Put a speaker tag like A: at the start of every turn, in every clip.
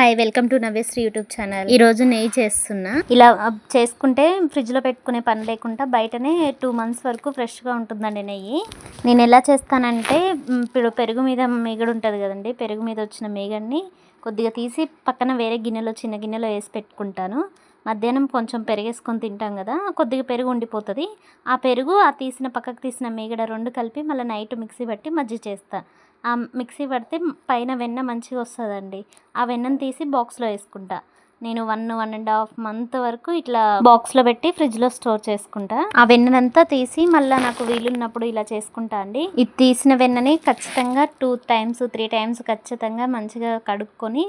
A: Hi, welcome to Navyasri YouTube channel. ఈరోజు నెయ్యి చేస్తున్నా. ఇలా చేసుకుంటే ఫ్రిడ్జ్లో పెట్టుకునే పని లేకుండా బయటనే 2 months వరకు ఫ్రెష్గా ఉంటుందండి నెయ్యి. నేను ఎలా చేస్తానంటే, ఇప్పుడు పెరుగు మీద మీగడ ఉంటుంది కదండి, పెరుగు మీద వచ్చిన మీగడని కొద్దిగా తీసి పక్కన వేరే గిన్నెలో, చిన్న గిన్నెలో వేసి పెట్టుకుంటాను. మధ్యాహ్నం కొంచెం పెరుగేసుకొని తింటాం కదా, కొద్దిగా పెరుగు ఉండిపోతుంది. ఆ పెరుగు, ఆ పక్కకు తీసిన మీగడ 2 కలిపి మళ్ళీ నైట్ మిక్సీ పట్టి మజ్జిగ చేస్తా. ఆ మిక్సీ పడితే పైన వెన్న మంచిగా వస్తుందండి. ఆ వెన్నను తీసి బాక్స్లో వేసుకుంటా. నేను 1.5 month వరకు ఇట్లా బాక్స్లో పెట్టి ఫ్రిడ్జ్లో స్టోర్ చేసుకుంటా. ఆ వెన్ననంతా తీసి మళ్ళీ నాకు వీలున్నప్పుడు ఇలా చేసుకుంటా అండి. ఇది తీసిన వెన్నని ఖచ్చితంగా 2 times 3 times ఖచ్చితంగా మంచిగా కడుక్కొని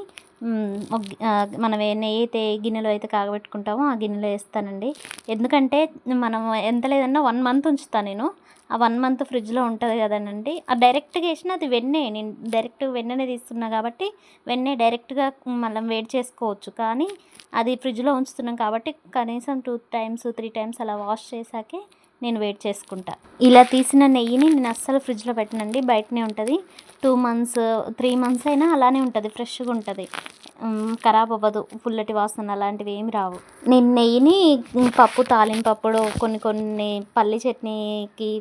A: మనం నెయ్యి అయితే గిన్నెలో అయితే కాగబెట్టుకుంటామో ఆ గిన్నెలో వేస్తానండి. ఎందుకంటే మనం ఎంత లేదన్నా 1 month ఉంచుతాను నేను. ఆ 1 month ఫ్రిడ్జ్లో ఉంటుంది కదనండి. ఆ డైరెక్ట్గా వేసిన అది వెన్నే, నేను డైరెక్ట్ వెన్ననే తీస్తున్నా కాబట్టి వెన్నే డైరెక్ట్గా మనం వేడి చేసుకోవచ్చు. కానీ అది ఫ్రిడ్జ్లో ఉంచుతున్నాం కాబట్టి కనీసం 2 times 3 times అలా వాష్ చేశాకే నేను వేడి చేసుకుంటా. ఇలా తీసిన నెయ్యిని నేను అస్సలు ఫ్రిడ్జ్లో పెట్టనండి, బయటనే ఉంటుంది. 2 months 3 months అయినా అలానే ఉంటుంది, ఫ్రెష్గా ఉంటుంది, ఖరాబ్ అవ్వదు, పుల్లటి వాసన అలాంటివి ఏమి రావు. నేను నెయ్యిని పప్పు తాలింపప్పుడు కొన్ని పల్లి చట్నీకి,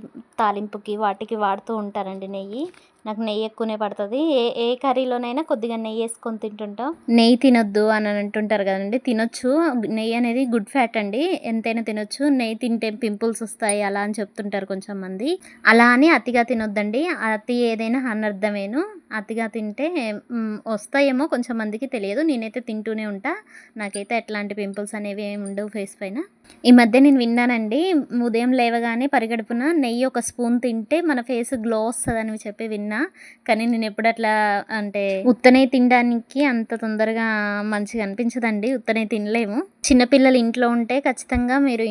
A: తాలింపుకి వాటికి వాడుతూ ఉంటానండి నెయ్యి. నాకు నెయ్యి ఎక్కువనే పడుతుంది. ఏ కర్రీలోనైనా కొద్దిగా నెయ్యి వేసుకొని తింటుంటాం. నెయ్యి తినొద్దు అని అంటుంటారు కదండి, తినొచ్చు. నెయ్యి అనేది గుడ్ ఫ్యాట్ అండి, ఎంతైనా తినొచ్చు. నెయ్యి తింటే పింపుల్స్ వస్తాయి అలా అని చెప్తుంటారు కొంచెం మంది. అలా అని అతిగా తినొద్దండి. అతి ఏదైనా అనర్థమేను. అతిగా తింటే వస్తాయేమో కొంచెం మందికి తెలియదు. నేనైతే తింటూనే ఉంటా. నాకైతే ఎట్లాంటి పింపుల్స్ అనేవి ఏమి ఉండవు ఫేస్ పైన. ఈ మధ్య నేను విన్నానండి, ఉదయం లేవగానే పరిగడుపున నెయ్యి 1 spoon తింటే మన ఫేస్ గ్లో వస్తుందని చెప్పి విన్నా. కానీ నేను ఎప్పుడు అట్లా అంటే ఉత్తనే తినడానికి అంత తొందరగా మంచిగా అనిపించదండి, ఉత్తనే తినలేము. చిన్నపిల్లలు ఇంట్లో ఉంటే ఖచ్చితంగా మీరు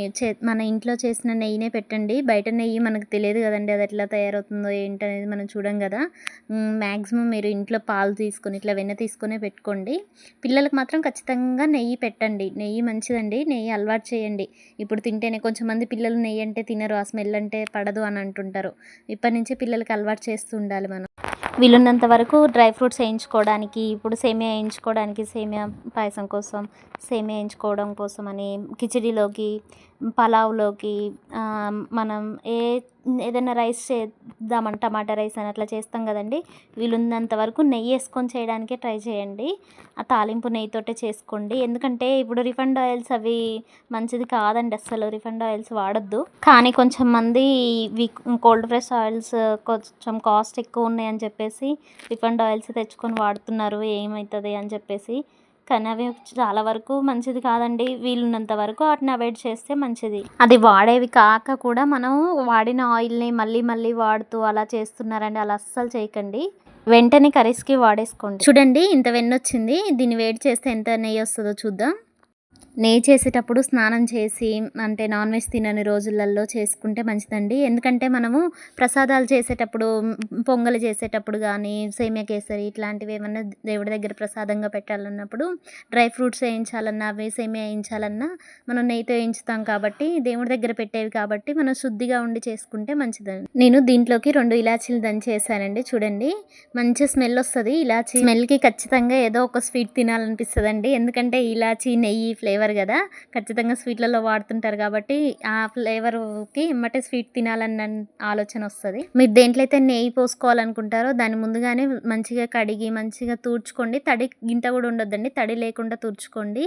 A: మన ఇంట్లో చేసిన నెయ్యినే పెట్టండి. బయట నెయ్యి మనకు తెలియదు కదండి, అది ఎట్లా తయారవుతుందో ఏంటనేది మనం చూడం కదా. మ్యాక్సిమం మీరు ఇంట్లో పాలు తీసుకొని ఇట్లా వెన్న తీసుకొనే పెట్టుకోండి. పిల్లలకు మాత్రం ఖచ్చితంగా నెయ్యి పెట్టండి. నెయ్యి మంచిదండి, నెయ్యి అలవాటు చేయండి. ఇప్పుడు తింటేనే కొంచెం మంది పిల్లలు నెయ్యి అంటే తినరు, ఆ స్మెల్ అంటే పడదు అని అంటుంటారు. ఇప్పటి నుంచి పిల్లలకి అలవాటు చేస్తూ ఉండాలి మనం. వీలున్నంత వరకు డ్రై ఫ్రూట్స్ వేయించుకోవడానికి, ఇప్పుడు సేమియా వేయించుకోవడానికి, సేమియా పాయసం కోసం సేమియా వేయించుకోవడం కోసం అని కిచిడీలోకి, పలావ్లోకి, మనం ఏదైనా రైస్ చేద్దామని టమాటా రైస్ అని అట్లా చేస్తాం కదండి, వీలున్నంత వరకు నెయ్యి వేసుకొని చేయడానికే ట్రై చేయండి. ఆ తాలింపు నెయ్యితోటే చేసుకోండి. ఎందుకంటే ఇప్పుడు రిఫైండ్ ఆయిల్స్ అవి మంచిది కాదండి, అస్సలు రిఫైండ్ ఆయిల్స్ వాడొద్దు. కానీ కొంచెం మంది కోల్డ్ ప్రెస్ ఆయిల్స్ కొంచెం కాస్ట్ ఎక్కువ ఉన్నాయని చెప్పేసి రిఫైండ్ ఆయిల్స్ తెచ్చుకొని వాడుతున్నారు, ఏమవుతుంది అని చెప్పేసి. కానీ అవి చాలా వరకు మంచిది కాదండి. వీలున్నంత వరకు వాటిని అవాయిడ్ చేస్తే మంచిది. అది వాడేవి కాక కూడా మనం వాడిన ఆయిల్ని మళ్ళీ మళ్ళీ వాడుతూ అలా చేస్తున్నారండి, అలా అస్సలు చేయకండి. వెంటనే కర్రీస్కి వాడేసుకోండి. చూడండి, ఇంత వెన్న వచ్చింది. దీన్ని వేడి చేస్తే ఎంత నెయ్యి వస్తుందో చూద్దాం. నెయ్యి చేసేటప్పుడు స్నానం చేసి, అంటే నాన్ వెజ్ తినని రోజులలో చేసుకుంటే మంచిదండి. ఎందుకంటే మనము ప్రసాదాలు చేసేటప్పుడు, పొంగలి చేసేటప్పుడు కానీ, సేమియా కేసరి ఇట్లాంటివి ఏమన్నా దేవుడి దగ్గర ప్రసాదంగా పెట్టాలన్నప్పుడు డ్రై ఫ్రూట్స్ వేయించాలన్నా, అవి సేమియా వేయించాలన్నా మనం నెయ్యితో వేయించుతాం కాబట్టి, దేవుడి దగ్గర పెట్టేవి కాబట్టి మనం శుద్ధిగా ఉండి చేసుకుంటే మంచిదండి. నేను దీంట్లోకి 2 ఇలాచీలు దంచేసానండి. చూడండి, మంచి స్మెల్ వస్తుంది. ఇలాచీ స్మెల్కి ఖచ్చితంగా ఏదో ఒక స్వీట్ తినాలనిపిస్తుందండి. ఎందుకంటే ఇలాచీ నెయ్యి ఫ్లేవర్ కదా, ఖచ్చితంగా స్వీట్లలో వాడుతుంటారు కాబట్టి ఆ ఫ్లేవర్కి ఎమ్మటే స్వీట్ తినాలన్న ఆలోచన వస్తుంది. మీరు దేంట్లో అయితే నెయ్యి పోసుకోవాలనుకుంటారో దాన్ని ముందుగానే మంచిగా కడిగి మంచిగా తూడ్చుకోండి. తడి గింత కూడా ఉండొద్దండి, తడి లేకుండా తూడ్చుకోండి.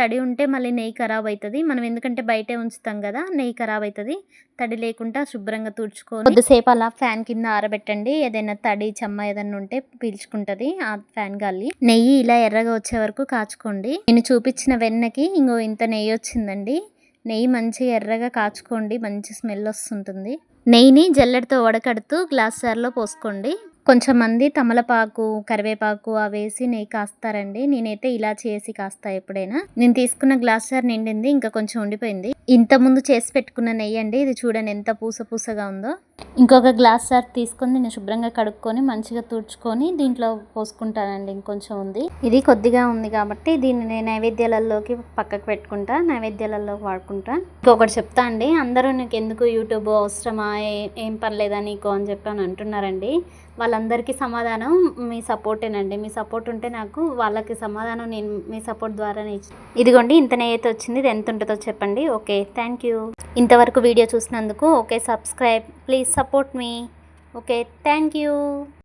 A: తడి ఉంటే మళ్ళీ నెయ్యి ఖరాబ్ అవుతుంది. మనం ఎందుకంటే బయటే ఉంచుతాం కదా, నెయ్యి ఖరాబ్ అవుతుంది. తడి లేకుండా శుభ్రంగా తుడుచుకొని కొద్దిసేపు అలా ఫ్యాన్ కింద ఆరబెట్టండి. ఏదైనా తడి చెమ్మ ఏదైనా ఉంటే పీల్చుకుంటుంది ఆ ఫ్యాన్ గాలి. నెయ్యి ఇలా ఎర్రగా వచ్చే వరకు కాచుకోండి. నేను చూపించిన వెన్నకి ఇంకో ఇంత నెయ్యి వచ్చిందండి. నెయ్యి మంచిగా ఎర్రగా కాచుకోండి, మంచి స్మెల్ వస్తుంటుంది. నెయ్యిని జల్లెడతో వడకడుతూ గ్లాస్ జార్లో పోసుకోండి. కొంచెం మంది తమలపాకు, కరివేపాకు అవేసి నెయ్యి కాస్తారండి. నేనైతే ఇలా చేసి కాస్తా ఎప్పుడైనా. నేను తీసుకున్న గ్లాస్ జార్ నిండింది, ఇంకా కొంచెం ఉండిపోయింది. ఇంత ముందు చేసి పెట్టుకున్న నెయ్యి అండి ఇది. చూడండి ఎంత పూస పూసగా ఉందో. ఇంకొక గ్లాస్ సార్ తీసుకొని నేను శుభ్రంగా కడుక్కొని మంచిగా తుడుచుకొని దీంట్లో పోసుకుంటానండి. ఇంకొంచెం ఉంది, ఇది కొద్దిగా ఉంది కాబట్టి దీన్ని నేను నైవేద్యాలలోకి పక్కకు పెట్టుకుంటా, నైవేద్యాలలో వాడుకుంటా. ఇంకొకటి చెప్తా అండి, అందరూ నీకు ఎందుకు యూట్యూబ్ అవసరమా, ఏం పర్లేదా నీకు అని చెప్పి అని అంటున్నారండి. వాళ్ళందరికీ సమాధానం మీ సపోర్టేనండి. మీ సపోర్ట్ ఉంటే నాకు వాళ్ళకి సమాధానం నేను మీ సపోర్ట్ ద్వారానే ఇదిగోండి ఇంతనే అయితే వచ్చింది. ఇది ఎంత ఉంటుందో చెప్పండి. Okay, thank you. ఇంతవరకు వీడియో చూసినందుకు okay, subscribe please support me. Okay, thank you.